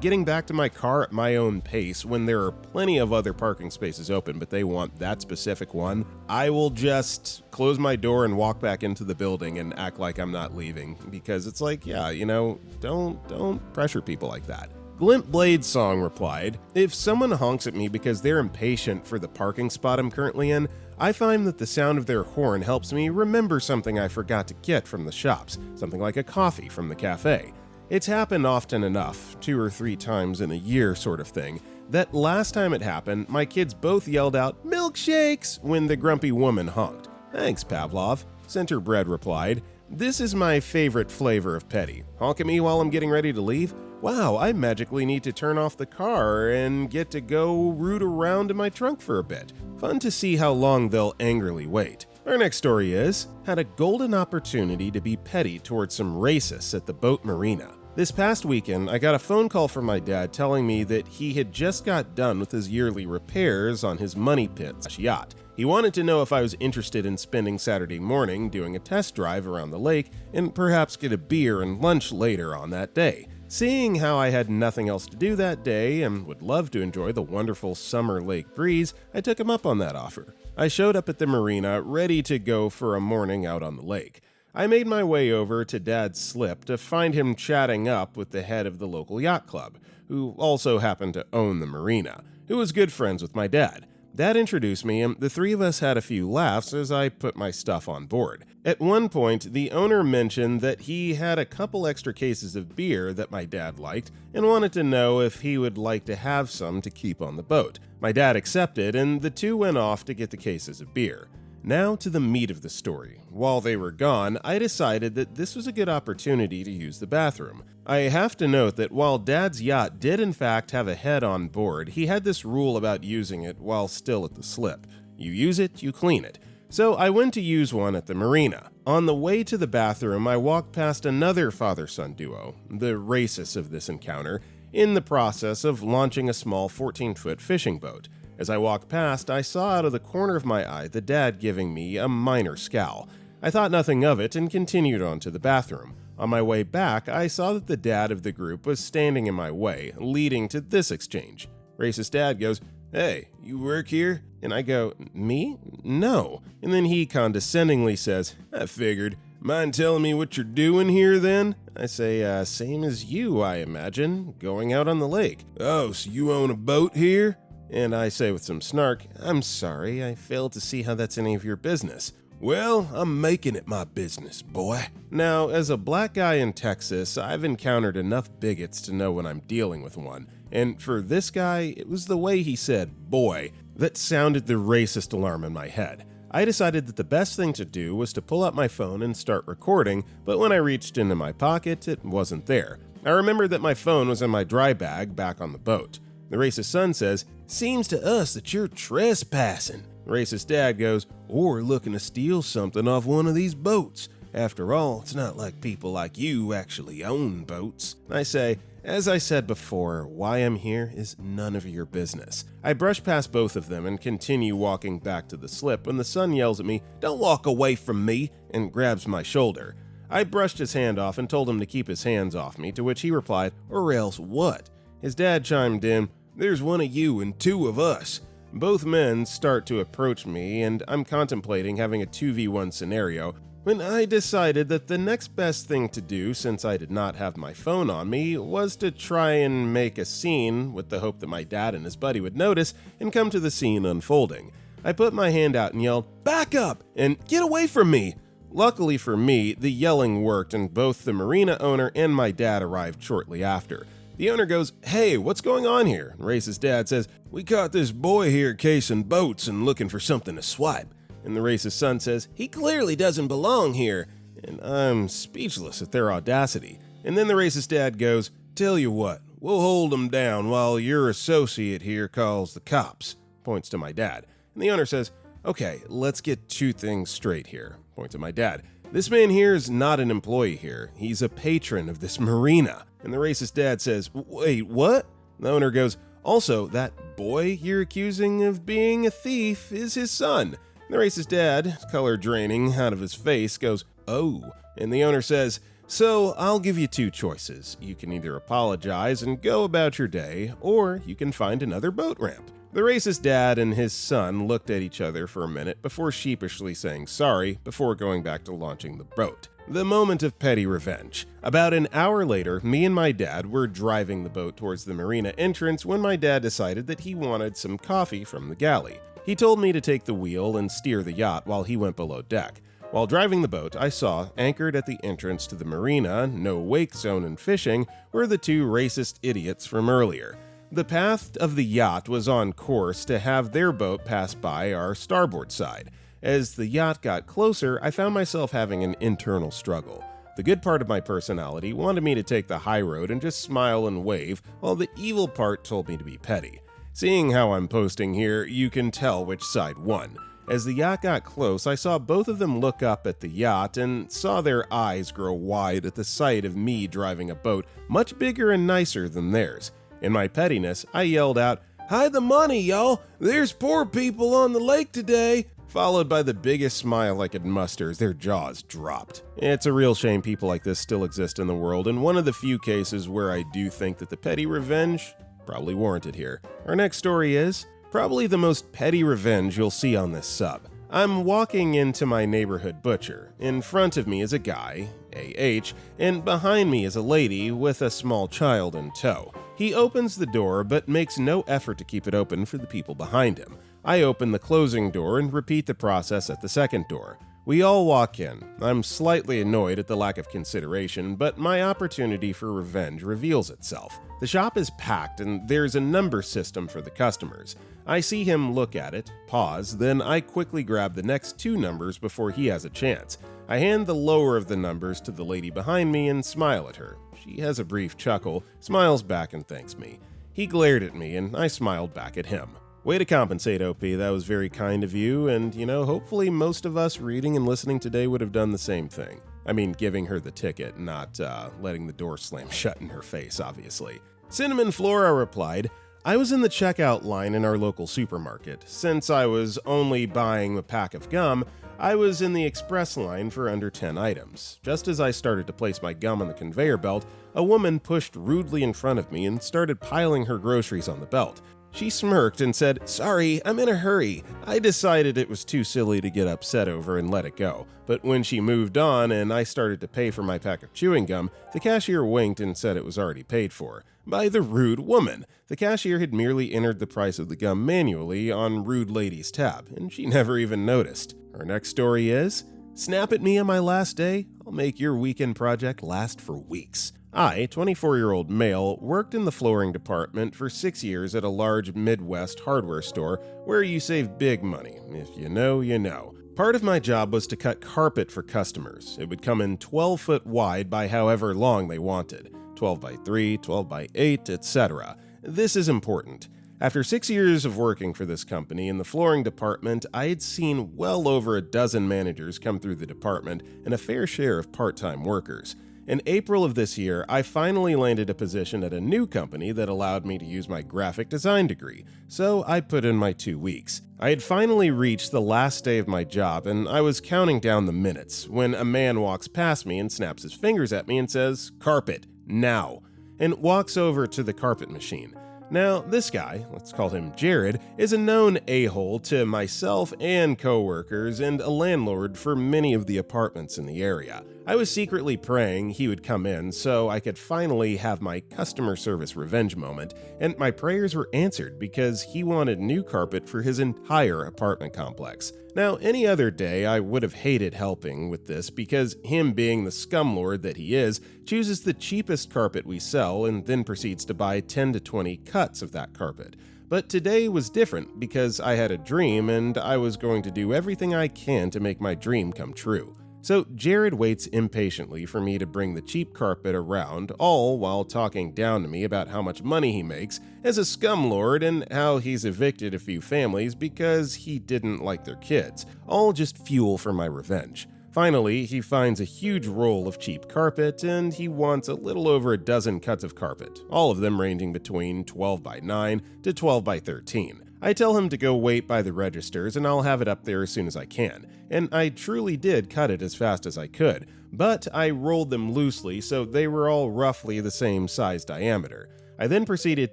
Speaker 1: getting back to my car at my own pace when there are plenty of other parking spaces open, but they want that specific one, I will just close my door and walk back into the building and act like I'm not leaving, because it's like, don't pressure people like that. Glint Blade's song replied, "If someone honks at me because they're impatient for the parking spot I'm currently in, I find that the sound of their horn helps me remember something I forgot to get from the shops, something like a coffee from the cafe. It's happened often enough, 2 or 3 times in a year sort of thing, that last time it happened, my kids both yelled out, 'Milkshakes!' when the grumpy woman honked." Thanks, Pavlov. Centerbread replied, "This is my favorite flavor of petty. Honk at me while I'm getting ready to leave? Wow, I magically need to turn off the car and get to go root around in my trunk for a bit. Fun to see how long they'll angrily wait." Our next story is, "Had a golden opportunity to be petty towards some racists at the boat marina. This past weekend, I got a phone call from my dad telling me that he had just got done with his yearly repairs on his money pit yacht. He wanted to know if I was interested in spending Saturday morning doing a test drive around the lake and perhaps get a beer and lunch later on that day. Seeing how I had nothing else to do that day and would love to enjoy the wonderful summer lake breeze, I took him up on that offer. I showed up at the marina, ready to go for a morning out on the lake. I made my way over to Dad's slip to find him chatting up with the head of the local yacht club, who also happened to own the marina, who was good friends with my dad. Dad introduced me, and the three of us had a few laughs as I put my stuff on board. At one point, the owner mentioned that he had a couple extra cases of beer that my dad liked and wanted to know if he would like to have some to keep on the boat. My dad accepted, and the two went off to get the cases of beer. Now to the meat of the story. While they were gone, I decided that this was a good opportunity to use the bathroom. I have to note that while Dad's yacht did in fact have a head on board, he had this rule about using it while still at the slip. You use it, you clean it. So I went to use one at the marina. On the way to the bathroom, I walked past another father-son duo, the racist of this encounter, in the process of launching a small 14-foot fishing boat. As I walked past, I saw out of the corner of my eye the dad giving me a minor scowl. I thought nothing of it and continued on to the bathroom. On my way back, I saw that the dad of the group was standing in my way, leading to this exchange. Racist dad goes, "Hey, you work here?" And I go, "Me? No." And then he condescendingly says, "I figured. Mind telling me what you're doing here then?" I say, "Same as you, I imagine. Going out on the lake." "Oh, so you own a boat here?" And I say with some snark, "I'm sorry, I failed to see how that's any of your business." "Well, I'm making it my business, boy." Now, as a black guy in Texas, I've encountered enough bigots to know when I'm dealing with one. And for this guy, it was the way he said, "boy," that sounded the racist alarm in my head. I decided that the best thing to do was to pull out my phone and start recording, but when I reached into my pocket, it wasn't there. I remembered that my phone was in my dry bag back on the boat. The racist son says, "Seems to us that you're trespassing." The racist dad goes, "Or looking to steal something off one of these boats. After all, it's not like people like you actually own boats." I say, "As I said before, why I'm here is none of your business." I brush past both of them and continue walking back to the slip when the son yells at me, "Don't walk away from me," and grabs my shoulder. I brushed his hand off and told him to keep his hands off me, to which he replied, "Or else what?" His dad chimed in, "There's one of you and two of us." Both men start to approach me, and I'm contemplating having a 2v1 scenario when I decided that the next best thing to do, since I did not have my phone on me, was to try and make a scene with the hope that my dad and his buddy would notice and come to the scene unfolding. I put my hand out and yelled, "Back up!" and "Get away from me!" Luckily for me, the yelling worked and both the marina owner and my dad arrived shortly after. The owner goes, "Hey, what's going on here?" And racist dad says, "We caught this boy here casing boats and looking for something to swipe." And the racist son says, "He clearly doesn't belong here." And I'm speechless at their audacity. And then the racist dad goes, "Tell you what, we'll hold him down while your associate here calls the cops." Points to my dad. And the owner says, "Okay, let's get two things straight here." Point to my dad. "This man here is not an employee here. He's a patron of this marina." And the racist dad says, "Wait, what?" The owner goes, "Also, that boy you're accusing of being a thief is his son." And the racist dad, color draining out of his face, goes, "Oh." And the owner says, "So I'll give you two choices. You can either apologize and go about your day, or you can find another boat ramp." The racist dad and his son looked at each other for a minute before sheepishly saying sorry before going back to launching the boat. The moment of petty revenge. About an hour later, me and my dad were driving the boat towards the marina entrance when my dad decided that he wanted some coffee from the galley. He told me to take the wheel and steer the yacht while he went below deck. While driving the boat, I saw, anchored at the entrance to the marina, no wake zone and fishing, were the two racist idiots from earlier. The path of the yacht was on course to have their boat pass by our starboard side. As the yacht got closer, I found myself having an internal struggle. The good part of my personality wanted me to take the high road and just smile and wave, while the evil part told me to be petty. Seeing how I'm posting here, you can tell which side won. As the yacht got close, I saw both of them look up at the yacht and saw their eyes grow wide at the sight of me driving a boat much bigger and nicer than theirs. In my pettiness, I yelled out, "Hide the money, y'all! There's poor people on the lake today!" followed by the biggest smile I could muster as their jaws dropped. It's a real shame people like this still exist in the world, and one of the few cases where I do think that the petty revenge probably warranted here. Our next story is probably the most petty revenge you'll see on this sub. I'm walking into my neighborhood butcher. In front of me is a guy, AH, and behind me is a lady with a small child in tow. He opens the door but makes no effort to keep it open for the people behind him. I open the closing door and repeat the process at the second door. We all walk in. I'm slightly annoyed at the lack of consideration, but my opportunity for revenge reveals itself. The shop is packed and there's a number system for the customers. I see him look at it, pause, then I quickly grab the next two numbers before he has a chance. I hand the lower of the numbers to the lady behind me and smile at her. She has a brief chuckle, smiles back and thanks me. He glared at me and I smiled back at him. Way to compensate, OP. That was very kind of you, and hopefully most of us reading and listening today would have done the same thing. I mean, giving her the ticket, not letting the door slam shut in her face, obviously. Cinnamon Flora replied, I was in the checkout line in our local supermarket. Since I was only buying a pack of gum, I was in the express line for under 10 items. Just as I started to place my gum on the conveyor belt, a woman pushed rudely in front of me and started piling her groceries on the belt. She smirked and said, "Sorry, I'm in a hurry." I decided it was too silly to get upset over and let it go. But when she moved on and I started to pay for my pack of chewing gum, the cashier winked and said it was already paid for. By the rude woman. The cashier had merely entered the price of the gum manually on Rude Lady's tab, and she never even noticed. Our next story is, Snap at me on my last day, I'll make your weekend project last for weeks. I, 24-year-old male, worked in the flooring department for 6 years at a large Midwest hardware store where you save big money. If you know, you know. Part of my job was to cut carpet for customers. It would come in 12 foot wide by however long they wanted. 12 by 3, 12 by 8, etc. This is important. After 6 years of working for this company in the flooring department, I had seen well over a dozen managers come through the department and a fair share of part-time workers. In April of this year, I finally landed a position at a new company that allowed me to use my graphic design degree, so I put in my 2 weeks. I had finally reached the last day of my job, and I was counting down the minutes when a man walks past me and snaps his fingers at me and says, "Carpet, now," and walks over to the carpet machine. Now, this guy, let's call him Jared, is a known a-hole to myself and coworkers and a landlord for many of the apartments in the area. I was secretly praying he would come in so I could finally have my customer service revenge moment, and my prayers were answered because he wanted new carpet for his entire apartment complex. Now, any other day I would have hated helping with this because him being the scumlord that he is, chooses the cheapest carpet we sell and then proceeds to buy 10 to 20 cuts of that carpet. But today was different because I had a dream and I was going to do everything I can to make my dream come true. So Jared waits impatiently for me to bring the cheap carpet around, all while talking down to me about how much money he makes as a scumlord and how he's evicted a few families because he didn't like their kids, all just fuel for my revenge. Finally, he finds a huge roll of cheap carpet and he wants a little over a dozen cuts of carpet, all of them ranging between 12 by 9 to 12 by 13. I tell him to go wait by the registers and I'll have it up there as soon as I can, and I truly did cut it as fast as I could, but I rolled them loosely so they were all roughly the same size diameter. I then proceeded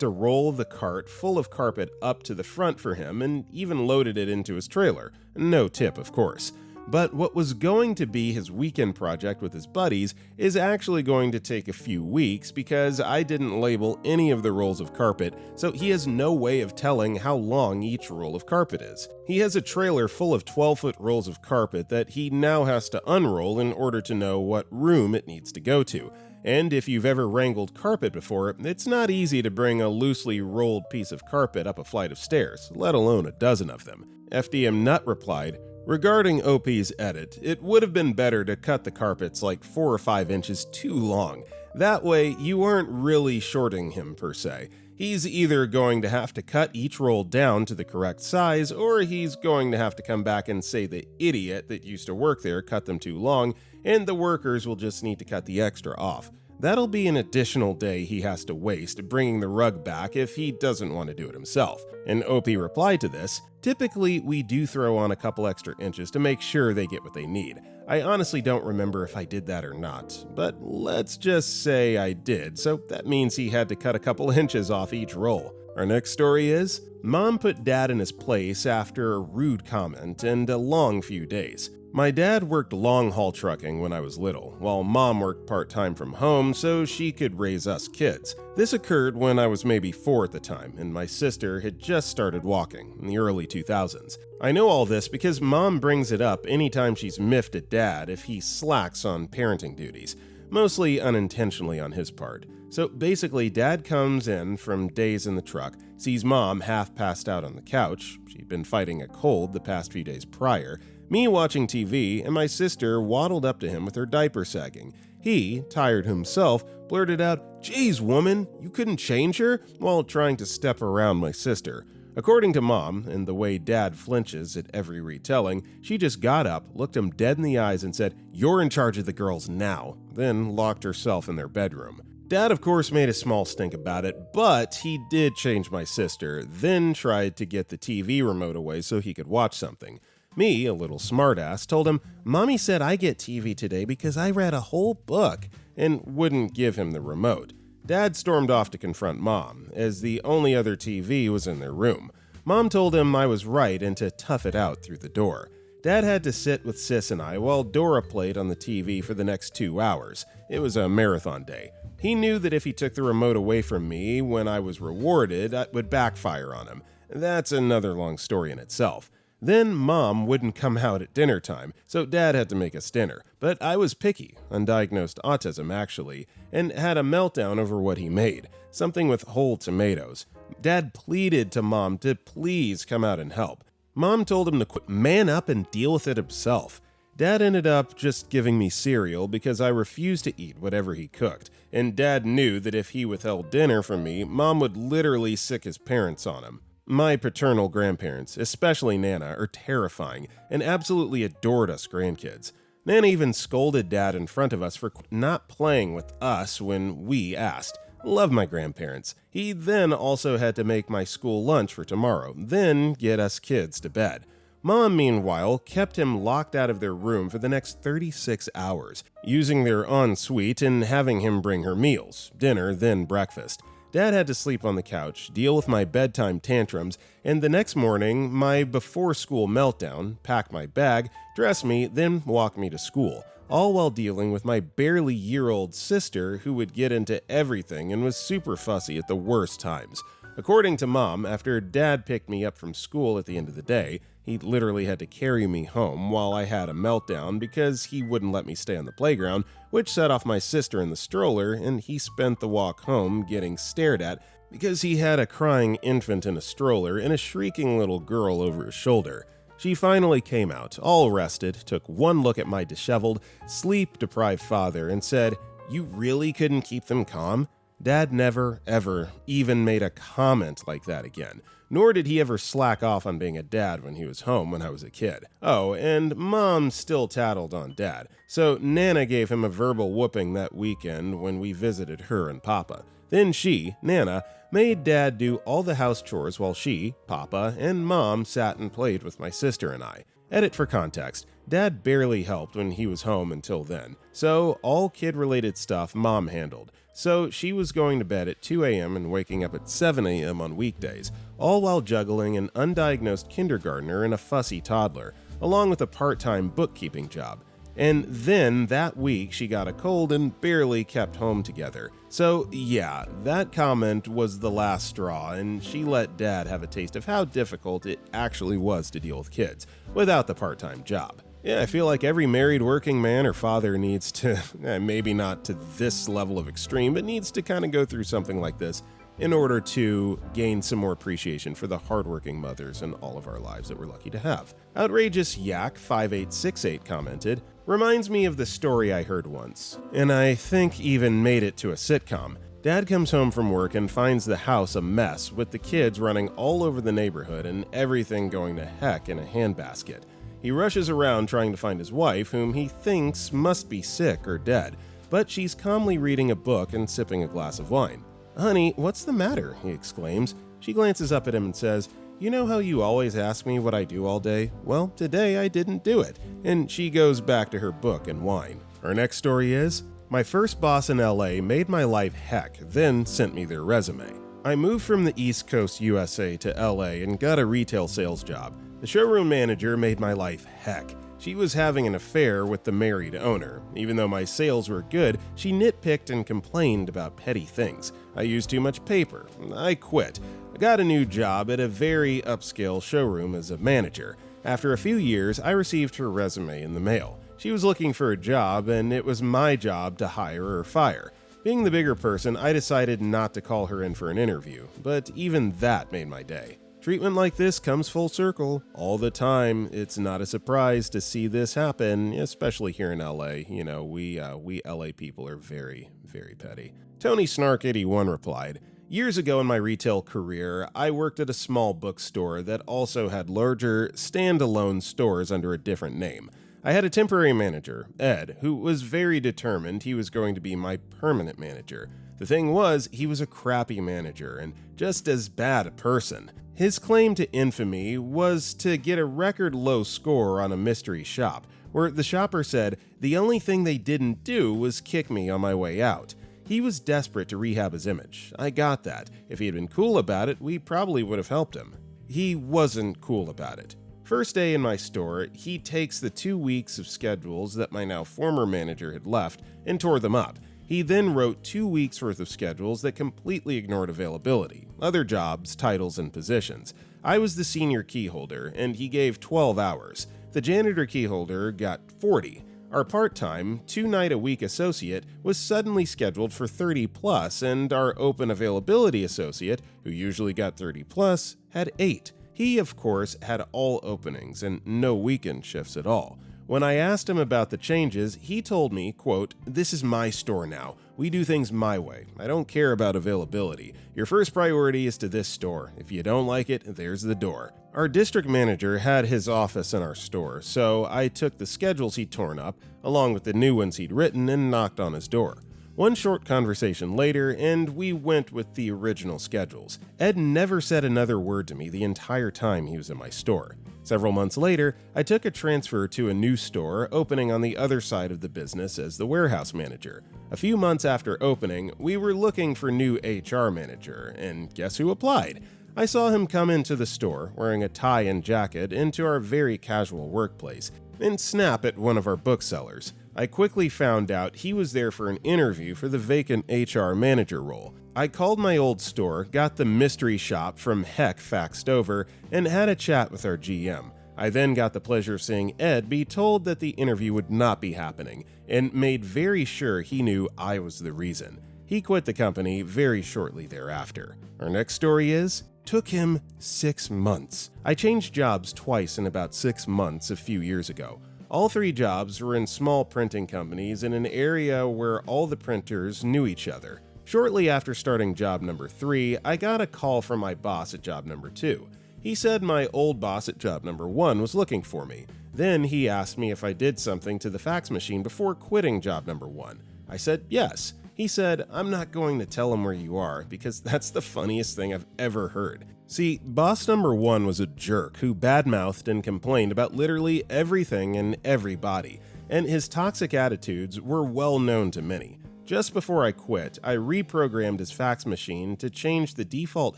Speaker 1: to roll the cart full of carpet up to the front for him and even loaded it into his trailer. No tip, of course. But what was going to be his weekend project with his buddies is actually going to take a few weeks because I didn't label any of the rolls of carpet, so he has no way of telling how long each roll of carpet is. He has a trailer full of 12-foot rolls of carpet that he now has to unroll in order to know what room it needs to go to. And if you've ever wrangled carpet before, it's not easy to bring a loosely rolled piece of carpet up a flight of stairs, let alone a dozen of them. FDM Nut replied, "Regarding OP's edit, it would have been better to cut the carpets like 4 or 5 inches too long. That way, you aren't really shorting him per se. He's either going to have to cut each roll down to the correct size, or he's going to have to come back and say the idiot that used to work there cut them too long, and the workers will just need to cut the extra off. That'll be an additional day he has to waste bringing the rug back if he doesn't want to do it himself. And OP replied to this, typically we do throw on a couple extra inches to make sure they get what they need. I honestly don't remember if I did that or not, but let's just say I did, so that means he had to cut a couple inches off each roll. Our next story is, Mom put Dad in his place after a rude comment and a long few days. My dad worked long-haul trucking when I was little, while Mom worked part-time from home so she could raise us kids. This occurred when I was maybe 4 at the time, and my sister had just started walking in the early 2000s. I know all this because Mom brings it up anytime she's miffed at Dad if he slacks on parenting duties, mostly unintentionally on his part. So basically, Dad comes in from days in the truck, sees Mom half passed out on the couch, she'd been fighting a cold the past few days prior, me watching TV, and my sister waddled up to him with her diaper sagging. He, tired himself, blurted out, "Geez, woman, you couldn't change her?" while trying to step around my sister. According to Mom, and the way Dad flinches at every retelling, she just got up, looked him dead in the eyes and said, "You're in charge of the girls now," then locked herself in their bedroom. Dad, of course, made a small stink about it, but he did change my sister, then tried to get the TV remote away so he could watch something. Me, a little smartass, told him, "Mommy said I get TV today because I read a whole book," and wouldn't give him the remote. Dad stormed off to confront Mom, as the only other TV was in their room. Mom told him I was right and to tough it out through the door. Dad had to sit with Sis and I while Dora played on the TV for the next 2 hours. It was a marathon day. He knew that if he took the remote away from me when I was rewarded, it would backfire on him. That's another long story in itself. Then Mom wouldn't come out at dinner time, so Dad had to make us dinner. But I was picky, undiagnosed autism actually, and had a meltdown over what he made, something with whole tomatoes. Dad pleaded to Mom to please come out and help. Mom told him to quit, man up and deal with it himself. Dad ended up just giving me cereal because I refused to eat whatever he cooked, and Dad knew that if he withheld dinner from me, Mom would literally sick his parents on him. My paternal grandparents, especially Nana, are terrifying and absolutely adored us grandkids. Nana even scolded Dad in front of us for not playing with us when we asked. Love my grandparents. He then also had to make my school lunch for tomorrow, then get us kids to bed. Mom, meanwhile, kept him locked out of their room for the next 36 hours, using their ensuite and having him bring her meals, dinner, then breakfast. Dad had to sleep on the couch, deal with my bedtime tantrums, and the next morning, my before-school meltdown, pack my bag, dress me, then walk me to school, all while dealing with my barely year-old sister who would get into everything and was super fussy at the worst times. According to Mom, after Dad picked me up from school at the end of the day, he literally had to carry me home while I had a meltdown because he wouldn't let me stay on the playground, which set off my sister in the stroller, and he spent the walk home getting stared at because he had a crying infant in a stroller and a shrieking little girl over his shoulder. She finally came out, all rested, took one look at my disheveled, sleep-deprived father and said, "You really couldn't keep them calm?" Dad never, ever even made a comment like that again, nor did he ever slack off on being a dad when he was home when I was a kid. Oh, and Mom still tattled on Dad, so Nana gave him a verbal whooping that weekend when we visited her and Papa. Then she, Nana, made Dad do all the house chores while she, Papa, and Mom sat and played with my sister and I. Edit for context, Dad barely helped when he was home until then, so all kid-related stuff Mom handled. So she was going to bed at 2 a.m. and waking up at 7 a.m. on weekdays, all while juggling an undiagnosed kindergartner and a fussy toddler, along with a part-time bookkeeping job. And then that week she got a cold and barely kept home together. So yeah, that comment was the last straw, and she let Dad have a taste of how difficult it actually was to deal with kids without the part-time job. Yeah, I feel like every married working man or father needs to, maybe not to this level of extreme, but needs to kind of go through something like this in order to gain some more appreciation for the hardworking mothers in all of our lives that we're lucky to have. Outrageous Yak 5868 commented, "Reminds me of the story I heard once, and I think even made it to a sitcom. Dad comes home from work and finds the house a mess with the kids running all over the neighborhood and everything going to heck in a handbasket. He rushes around trying to find his wife, whom he thinks must be sick or dead, but she's calmly reading a book and sipping a glass of wine. "Honey, what's the matter?" he exclaims. She glances up at him and says, "You know how you always ask me what I do all day? Well, today I didn't do it." And she goes back to her book and wine. Our next story is, my first boss in LA made my life heck, then sent me their resume. I moved from the East Coast USA to LA and got a retail sales job. The showroom manager made my life heck. She was having an affair with the married owner. Even though my sales were good, she nitpicked and complained about petty things. I used too much paper. I quit. I got a new job at a very upscale showroom as a manager. After a few years, I received her resume in the mail. She was looking for a job, and it was my job to hire or fire. Being the bigger person, I decided not to call her in for an interview, but even that made my day. Treatment like this comes full circle all the time. It's not a surprise to see this happen, especially here in LA. You know, we LA people are very, very petty. Tony Snark81 replied, "Years ago in my retail career, I worked at a small bookstore that also had larger, standalone stores under a different name. I had a temporary manager, Ed, who was very determined he was going to be my permanent manager. The thing was, he was a crappy manager and just as bad a person. His claim to infamy was to get a record low score on a mystery shop, where the shopper said the only thing they didn't do was kick me on my way out. He was desperate to rehab his image. I got that. If he had been cool about it, we probably would have helped him. He wasn't cool about it. First day in my store, he takes the 2 weeks of schedules that my now former manager had left and tore them up. He then wrote 2 weeks worth of schedules that completely ignored availability, other jobs, titles, and positions. I was the senior keyholder, and he gave 12 hours. The janitor keyholder got 40. Our part-time, 2-night-a-week associate was suddenly scheduled for 30 plus, and our open availability associate, who usually got 30 plus, had 8. He, of course, had all openings and no weekend shifts at all. When I asked him about the changes, he told me, quote, "This is my store now. We do things my way. I don't care about availability. Your first priority is to this store. If you don't like it, there's the door." Our district manager had his office in our store, so I took the schedules he'd torn up, along with the new ones he'd written, and knocked on his door. One short conversation later, and we went with the original schedules. Ed never said another word to me the entire time he was in my store. Several months later, I took a transfer to a new store opening on the other side of the business as the warehouse manager. A few months after opening, we were looking for new HR manager, and guess who applied? I saw him come into the store wearing a tie and jacket into our very casual workplace and snap at one of our booksellers. I quickly found out he was there for an interview for the vacant HR manager role. I called my old store, got the mystery shop from Heck faxed over, and had a chat with our GM. I then got the pleasure of seeing Ed be told that the interview would not be happening, and made very sure he knew I was the reason. He quit the company very shortly thereafter. Our next story is, took him 6 months. I changed jobs twice in about 6 months a few years ago. All 3 jobs were in small printing companies in an area where all the printers knew each other. Shortly after starting job number 3, I got a call from my boss at job number 2. He said my old boss at job number 1 was looking for me. Then he asked me if I did something to the fax machine before quitting job number 1. I said yes. He said, "I'm not going to tell him where you are because that's the funniest thing I've ever heard." See, boss number 1 was a jerk who badmouthed and complained about literally everything and everybody, and his toxic attitudes were well known to many. Just before I quit, I reprogrammed his fax machine to change the default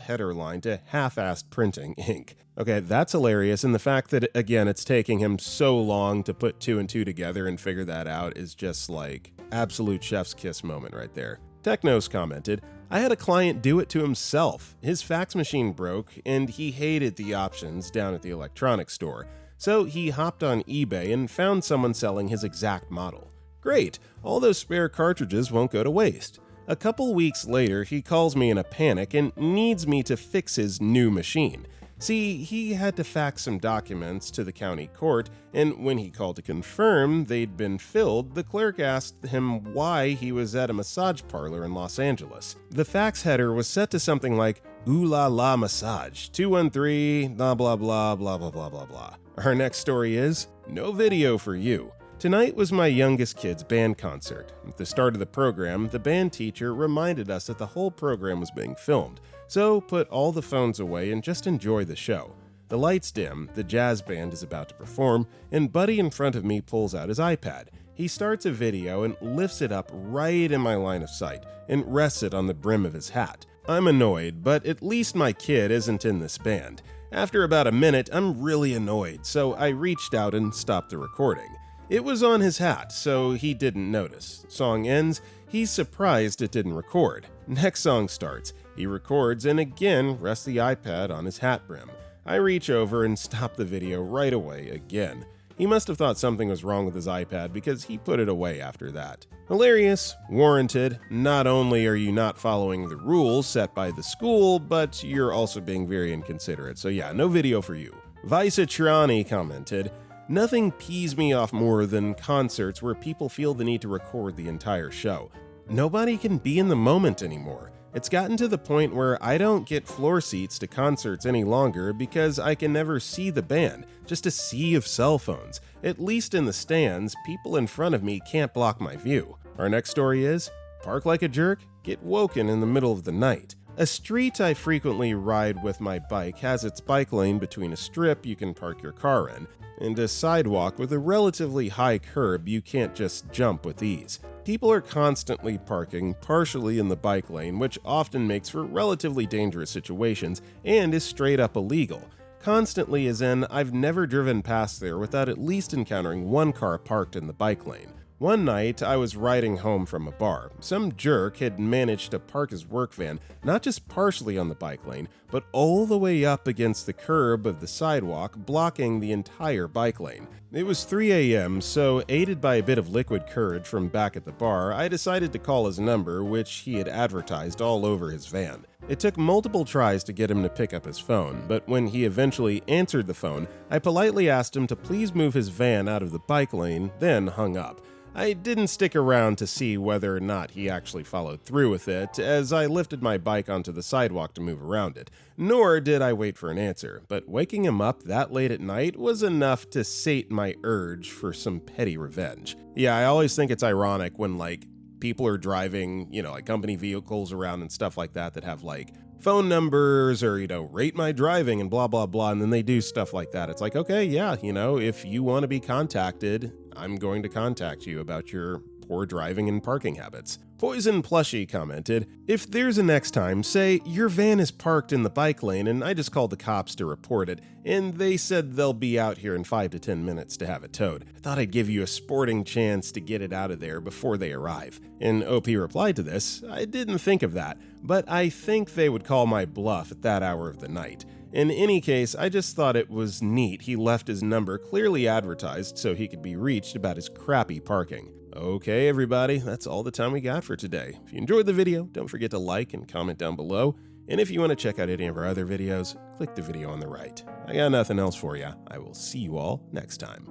Speaker 1: header line to half-assed printing ink. Okay, that's hilarious, and the fact that, again, it's taking him so long to put 2 and 2 together and figure that out is just like absolute chef's kiss moment right there. Technos commented, "I had a client do it to himself. His fax machine broke, and he hated the options down at the electronics store. So he hopped on eBay and found someone selling his exact model. Great, all those spare cartridges won't go to waste." A couple weeks later, he calls me in a panic and needs me to fix his new machine. See, he had to fax some documents to the county court, and when he called to confirm they'd been filled, the clerk asked him why he was at a massage parlor in Los Angeles. The fax header was set to something like, "Ooh la la massage, 213, blah blah blah blah blah blah blah blah." Our next story is, no video for you. Tonight was my youngest kid's band concert. At the start of the program, the band teacher reminded us that the whole program was being filmed, so put all the phones away and just enjoy the show. The lights dim, the jazz band is about to perform, and Buddy in front of me pulls out his iPad. He starts a video and lifts it up right in my line of sight and rests it on the brim of his hat. I'm annoyed, but at least my kid isn't in this band. After about a minute, I'm really annoyed, so I reached out and stopped the recording. It was on his hat, so he didn't notice. Song ends, he's surprised it didn't record. Next song starts, he records and again rests the iPad on his hat brim. I reach over and stop the video right away again. He must have thought something was wrong with his iPad because he put it away after that. Hilarious, warranted. Not only are you not following the rules set by the school, but you're also being very inconsiderate. So yeah, no video for you. Visatrani commented, "Nothing pees me off more than concerts where people feel the need to record the entire show. Nobody can be in the moment anymore. It's gotten to the point where I don't get floor seats to concerts any longer because I can never see the band, just a sea of cell phones. At least in the stands, people in front of me can't block my view." Our next story is, park like a jerk, get woken in the middle of the night. A street I frequently ride with my bike has its bike lane between a strip you can park your car in, and a sidewalk with a relatively high curb you can't just jump with ease. People are constantly parking partially in the bike lane, which often makes for relatively dangerous situations and is straight up illegal. Constantly as in, I've never driven past there without at least encountering one car parked in the bike lane. One night, I was riding home from a bar. Some jerk had managed to park his work van not just partially on the bike lane, but all the way up against the curb of the sidewalk, blocking the entire bike lane. It was 3 a.m., so aided by a bit of liquid courage from back at the bar, I decided to call his number, which he had advertised all over his van. It took multiple tries to get him to pick up his phone, but when he eventually answered the phone, I politely asked him to please move his van out of the bike lane, then hung up. I didn't stick around to see whether or not he actually followed through with it, as I lifted my bike onto the sidewalk to move around it, nor did I wait for an answer, but waking him up that late at night was enough to sate my urge for some petty revenge. Yeah, I always think it's ironic when, people are driving, company vehicles around and stuff like that have, phone numbers or, rate my driving and blah, blah, blah, and then they do stuff like that. It's like, okay, yeah, if you want to be contacted, I'm going to contact you about your poor driving and parking habits. Poison Plushie commented, "If there's a next time, say your van is parked in the bike lane and I just called the cops to report it, and they said they'll be out here in 5 to 10 minutes to have it towed. I thought I'd give you a sporting chance to get it out of there before they arrive." And OP replied to this, "I didn't think of that, but I think they would call my bluff at that hour of the night. In any case, I just thought it was neat he left his number clearly advertised so he could be reached about his crappy parking." Okay, everybody, that's all the time we got for today. If you enjoyed the video, don't forget to like and comment down below. And if you want to check out any of our other videos, click the video on the right. I got nothing else for you. I will see you all next time.